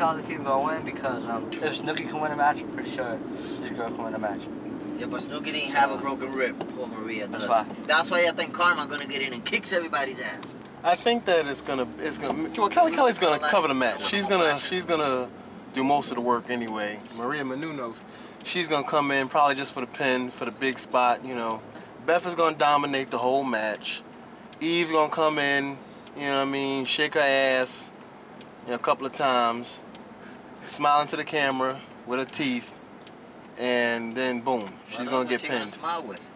tell the team gonna win because if Snooki can win a match, I'm pretty sure this girl can win a match. Yeah, but Snooki didn't have a broken rib before Maria does. That's why. That's why I think Karma gonna get in and kicks everybody's ass. I think that it's gonna. Well, Kelly's gonna cover the match. She's gonna do most of the work anyway. Maria Menounos, she's gonna come in probably just for the pin, for the big spot. You know, Beth is gonna dominate the whole match. Eve's gonna come in. You know what I mean? Shake her ass, a couple of times, smiling to the camera with her teeth, and then boom, she's gonna get pinned. Gonna smile with?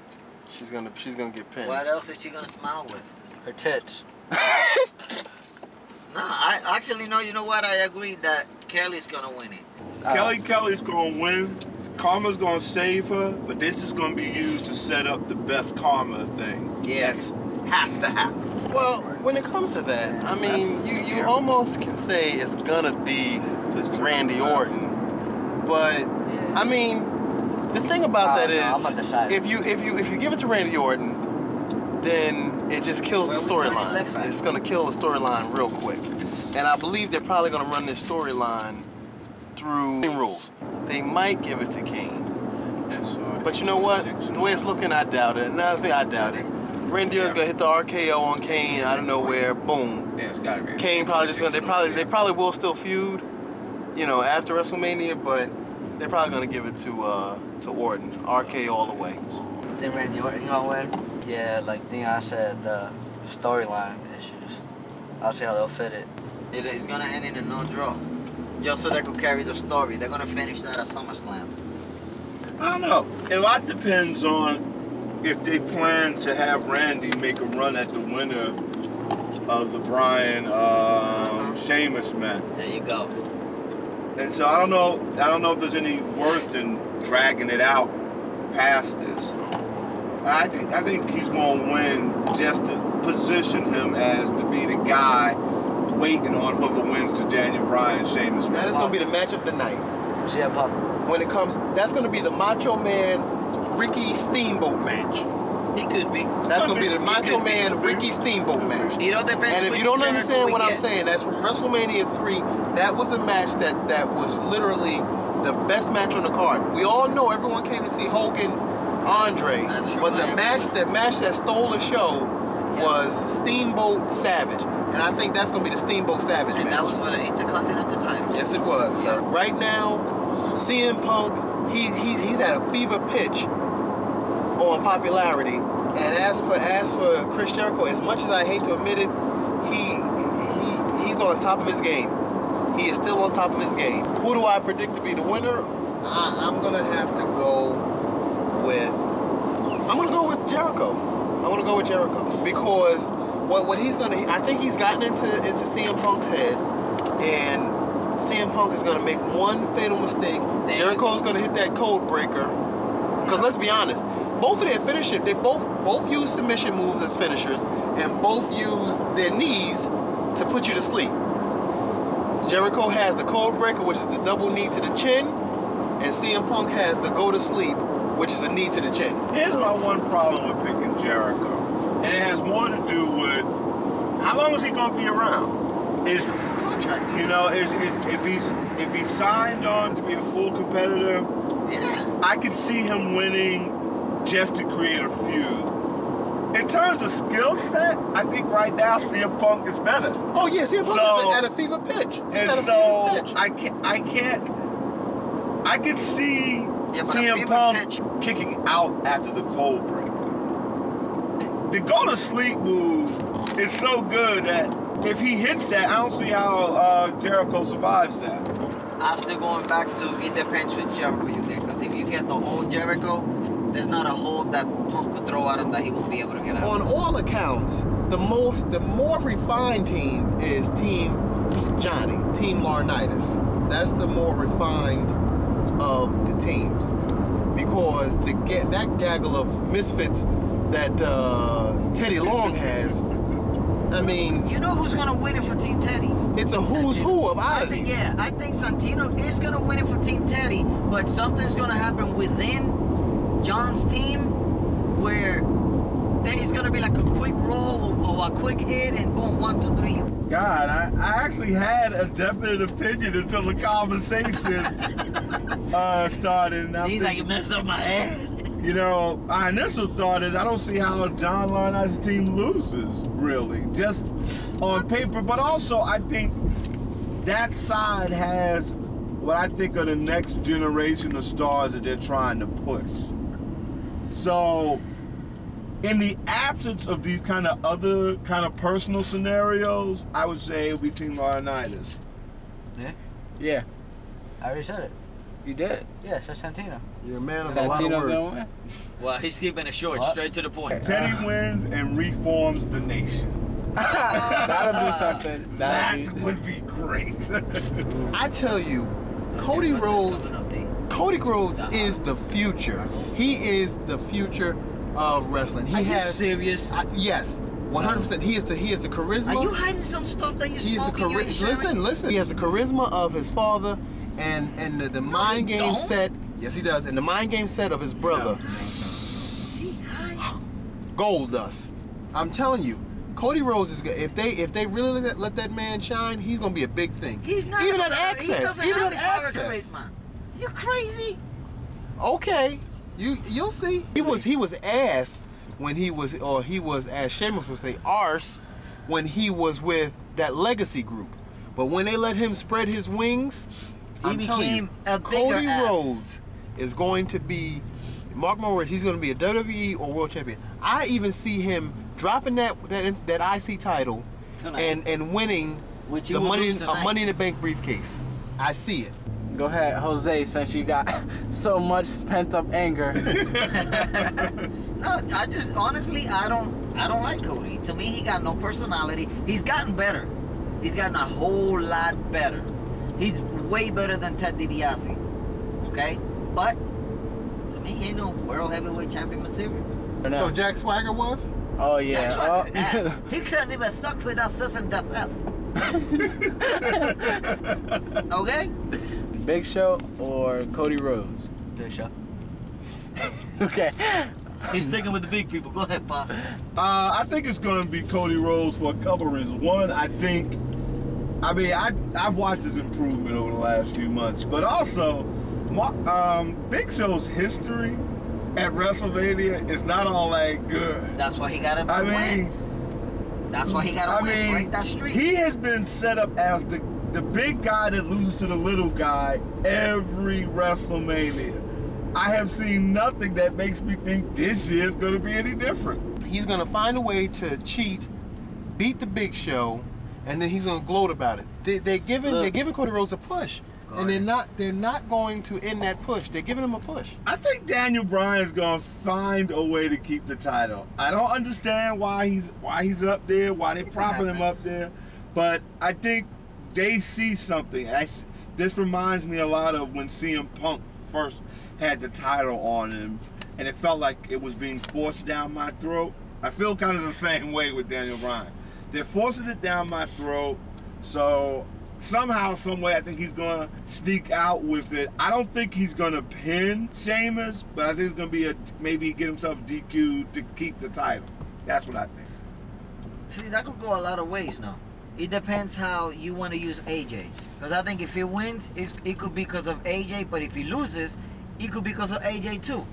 She's gonna get pinned. What else is she gonna smile with? Her tits. No, I actually know. You know what? I agree that Kelly's gonna win it. Kelly's gonna win. Karma's gonna save her, but this is gonna be used to set up the Beth Karma thing. Yes, has to happen. Well, when it comes to that, I mean, you almost can say it's gonna be Randy Orton, but I mean, the thing about that is, if you give it to Randy Orton, then it just kills the storyline. It's gonna kill the storyline real quick, and I believe they're probably gonna run this storyline through rules. They might give it to Kane, but you know what? The way it's looking, I doubt it. Another thing, I doubt it. Randy Orton's gonna hit the RKO on Kane out of nowhere. Boom. Yeah, it's gotta be. Kane probably just gonna. They probably will still feud, you know, after WrestleMania, but they're probably gonna give it to Orton. RKO all the way. Then Randy Orton gonna win? Yeah, like Dion said, storyline issues. I'll see how they'll fit it. It's gonna end in a no draw, just so they could carry the story. They're gonna finish that at SummerSlam. I don't know. A lot depends on if they plan to have Randy make a run at the winner of the Bryan Sheamus match. There you go. And so I don't know if there's any worth in dragging it out past this. I think he's gonna win just to position him as to be the guy waiting on whoever wins the Daniel Bryan Sheamus match. That is gonna be the match of the night. CM Punk. When it comes, that's gonna be the Macho Man Ricky Steamboat match. He could be. That's gonna be the Macho Man Ricky Steamboat match. It all depends. And if you don't understand what I'm saying, that's from WrestleMania 3. That was the match that was literally the best match on the card. We all know everyone came to see Hogan, Andre, but the match that stole the show was Steamboat Savage, and I think that's gonna be the Steamboat Savage match. That was for the Intercontinental title. Yes, it was. Yeah. Right now, CM Punk, he's at a fever pitch on popularity, and as for Chris Jericho, as much as I hate to admit it, he's on top of his game. He is still on top of his game. Who do I predict to be the winner? I'm gonna have to go with Jericho. I'm gonna go with Jericho because what he's gonna, I think he's gotten into CM Punk's head, and CM Punk is gonna make one fatal mistake. Jericho's gonna hit that code breaker. Because let's be honest, both of their finishers, they both use submission moves as finishers, and both use their knees to put you to sleep. Jericho has the code breaker, which is the double knee to the chin, and CM Punk has the go to sleep, which is a knee to the chin. Here's my one problem with picking Jericho, and it has more to do with how long is he going to be around? Is contract? You know, if he's signed on to be a full competitor, yeah, I could see him winning just to create a feud. In terms of skill set, I think right now CM Punk is better. Oh yeah, CM Punk is at a fever pitch. I could see CM Punk kicking out after the cold breaker. The go to sleep move is so good that if he hits that, I don't see how Jericho survives that. I'm still going back to it depends with Jericho you think, because if you get the old Jericho, there's not a hold that Punk could throw at him that he won't be able to get out. On all accounts, the more refined team is Team Johnny, Team Laurinaitis. That's the more refined of the teams, because that gaggle of misfits that Teddy Long has. I mean, you know who's gonna win it for Team Teddy? It's a who's who of oddities. I think Santino is gonna win it for Team Teddy, but something's gonna happen within John's team where think it's gonna be like a quick roll or a quick hit and boom, 1, 2, 3. God, I actually had a definite opinion until the conversation started. And He's like, it messed up my head. You know, my initial thought is I don't see how John Laurinaitis' team loses, really, just on paper. But also, I think that side has what I think are the next generation of stars that they're trying to push. So, in the absence of these kind of other kind of personal scenarios, I would say it would be Team Laurinaitis. Yeah? Yeah, I already said it. you did. Yeah, it's just Santino. You're a man of a lot of Santino's words. gonna win. Well, he's keeping it short, What? straight to the point. Teddy wins and reforms the nation. That'll be something. That That'll be. would be great. I tell you, Cody What's this Rhodes. coming up, D? Cody Rhodes is the future. He is the future of wrestling. He Are you has serious? yes, 100%. He is the charisma. Are you hiding some stuff that you He is the smoking? You ain't sharing? listen. He has the charisma of his father, and the mind he game don't. set. Yes, he does. And the mind game set of his brother, Gold Dust. I'm telling you, Cody Rhodes is good. If they really let that man shine, he's gonna be a big thing. He's not. Even at He Access. doesn't Even have at his father Access. charisma. You crazy? Okay, you'll see. He was ass when he was, or he was, as Sheamus would say, arse when he was with that Legacy group. But when they let him spread his wings, I'm telling you, became a bigger Cody ass. Rhodes is going to be, mark my words, he's going to be a WWE or world champion. I even see him dropping that IC title Tonight. and winning Which he the will money lose tonight. Money in the Bank briefcase. I see it. Go ahead, Jose, since you got so much pent up anger. No, I just honestly I don't like Cody. To me, he got no personality. He's gotten better. He's gotten a whole lot better. He's way better than Ted DiBiase. Okay, but to me, he ain't no world heavyweight champion material. So Jack Swagger was? Oh yeah. That's what his ass. He couldn't even suck with us and us. Okay. Big Show or Cody Rhodes? Big Show. Okay. He's sticking with the big people. Go ahead, Pop. I think it's going to be Cody Rhodes for a couple of reasons. One, I've watched his improvement over the last few months, but also, Big Show's history at WrestleMania is not all that good. That's why he got to win. That's why he got to win. Break that streak. He has been set up as the big guy that loses to the little guy every WrestleMania. I have seen nothing that makes me think this year is going to be any different. He's gonna find a way to cheat, beat the Big Show, and then he's gonna gloat about it. They're giving Cody Rhodes a push, and they're not going to end that push. They're giving him a push. I think Daniel Bryan's going to find a way to keep the title. I don't understand why he's up there, why they're propping him up there, but I think they see something. This reminds me a lot of when CM Punk first had the title on him, and it felt like it was being forced down my throat. I feel kind of the same way with Daniel Bryan. They're forcing it down my throat, so somehow, some way, I think he's going to sneak out with it. I don't think he's going to pin Sheamus, but I think it's going to be maybe get himself DQ'd to keep the title. That's what I think. See, that could go a lot of ways now. It depends how you want to use AJ. Because I think if he wins, it could be because of AJ, but if he loses, it could be because of AJ too.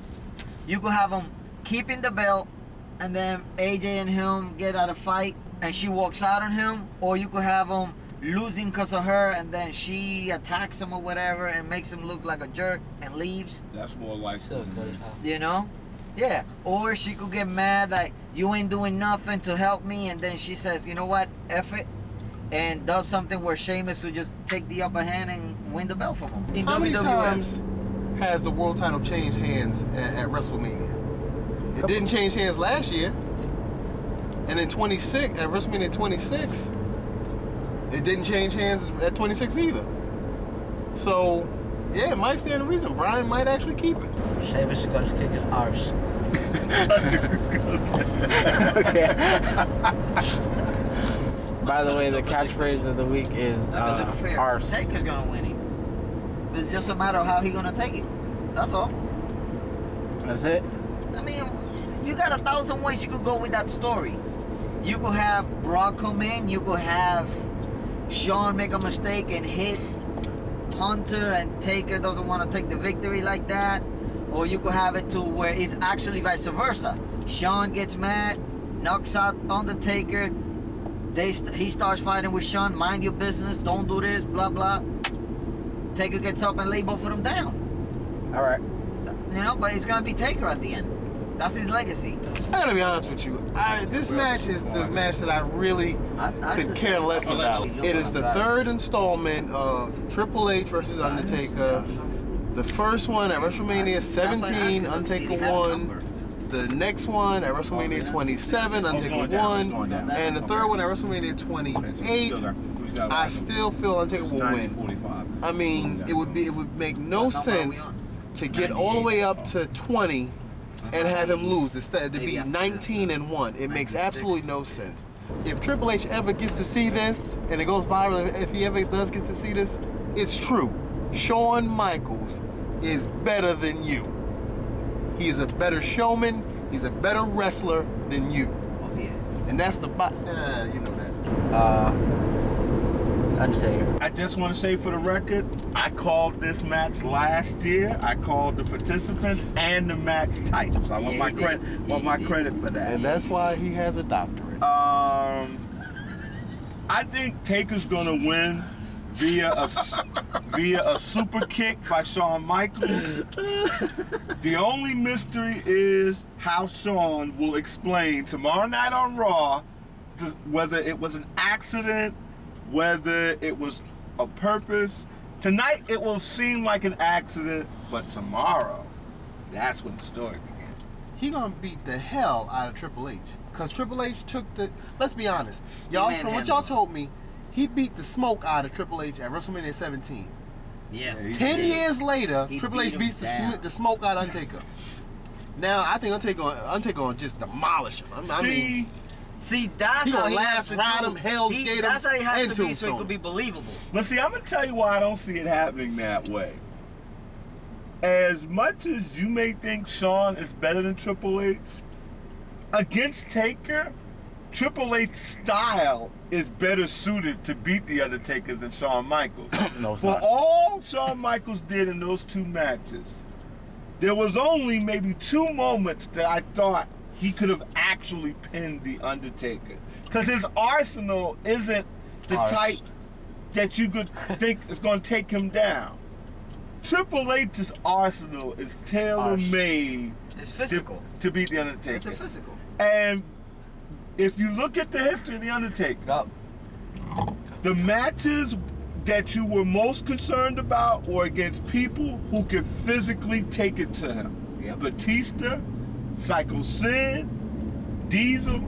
You could have him keeping the belt, and then AJ and him get out a fight, and she walks out on him, or you could have him losing because of her, and then she attacks him or whatever, and makes him look like a jerk and leaves. That's more likely. Still good as hell. You know? Yeah. Or she could get mad like, you ain't doing nothing to help me, and then she says, you know what, F it, and does something where Sheamus would just take the upper hand and win the belt from him. In How many WWF. times has the world title changed hands at WrestleMania? It didn't change hands last year. And in 26, at WrestleMania 26, it didn't change hands at 26 either. So, yeah, it might stand to reason. Bryan might actually keep it. Sheamus is going to kick his arse. Okay. By the way, the catchphrase of the week is arse. Taker's gonna win it. It's just a matter of how he's gonna take it. That's all. That's it? I mean, you got 1,000 ways you could go with that story. You could have Brock come in. You could have Shawn make a mistake and hit Hunter, and Taker doesn't want to take the victory like that. Or you could have it to where it's actually vice versa. Shawn gets mad, knocks out Undertaker. He starts fighting with Shawn. Mind your business. Don't do this. Blah blah. Taker gets up and lay both of them down. All right. You know, but it's gonna be Taker at the end. That's his legacy. I gotta be honest with you. This match is the match that I really could care less about. It is the third installment of Triple H versus Undertaker. The first one at WrestleMania 17, Undertaker won. The next one at WrestleMania 27, Undertaker won. And the third one at WrestleMania 28, I still feel Undertaker will win. I mean, it would make no sense to get all the way up to 20 and have him lose instead to be 19-1. It makes absolutely no sense. If Triple H ever gets to see this, and it goes viral, if he ever does get to see this, it's true. Shawn Michaels is better than you. He is a better showman. He's a better wrestler than you. Oh, yeah. And that's the you know that. Undertaker. I just want to say for the record, I called this match last year. I called the participants and the match titles. I want my credit. Want my credit for that. And that's why he has a doctorate. I think Taker's gonna win via a super kick by Shawn Michaels. The only mystery is how Shawn will explain tomorrow night on Raw whether it was an accident, whether it was a purpose. Tonight it will seem like an accident, but tomorrow, that's when the story begins. He gonna beat the hell out of Triple H. Cause Triple H took the, let's be honest, y'all, from what y'all told me, he beat the smoke out of Triple H at WrestleMania 17. Yeah. 10 years later, He Triple H beat beats him the smoke out of Undertaker. Now, I think Undertaker gonna just demolish him. See, that's he how gonna he has last to ride do. him, Hell's Gate him, That's how he has and to be so it Tombstone. could be believable. But see, I'm gonna tell you why I don't see it happening that way. As much as you may think Shawn is better than Triple H, against Taker, Triple H's style is better suited to beat The Undertaker than Shawn Michaels. No, it's For not. all Shawn Michaels did in those two matches, there was only maybe 2 moments that I thought he could have actually pinned The Undertaker. Because his arsenal isn't the type that you could think is going to take him down. Triple H's arsenal is tailor-made It's physical. to beat The Undertaker. It's a physical. And if you look at the history of The Undertaker, the matches that you were most concerned about were against people who could physically take it to him. Yep. Batista, Psycho Sid, Diesel,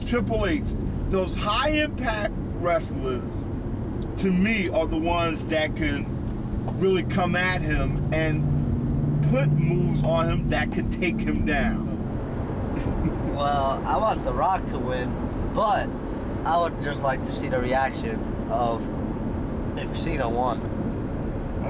Triple H. Those high-impact wrestlers, to me, are the ones that can really come at him and put moves on him that could take him down. Well, I want The Rock to win, but I would just like to see the reaction of if Cena won.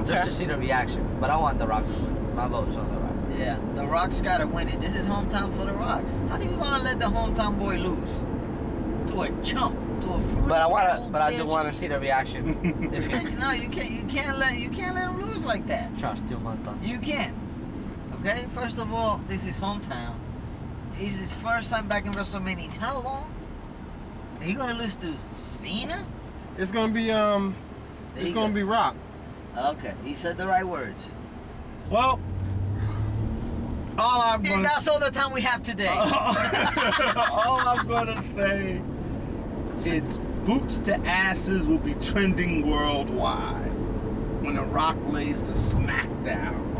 Just to see the reaction. But I want The Rock to win. My vote is on The Rock. Yeah, The Rock's got to win it. This is hometown for The Rock. How you gonna let the hometown boy lose to a chump, to a fruit? But I do want to see the reaction. If he No, you can't let him lose like that. trust do my thought. You can't. Okay. First of all, this is hometown. It's his first time back in WrestleMania. In how long? Are you gonna lose to Cena? It's gonna be it's gonna be Rock. Okay, he said the right words. Well, all I'm And gonna that's all the time we have today. all I'm gonna say is boots to asses will be trending worldwide when The Rock lays the smackdown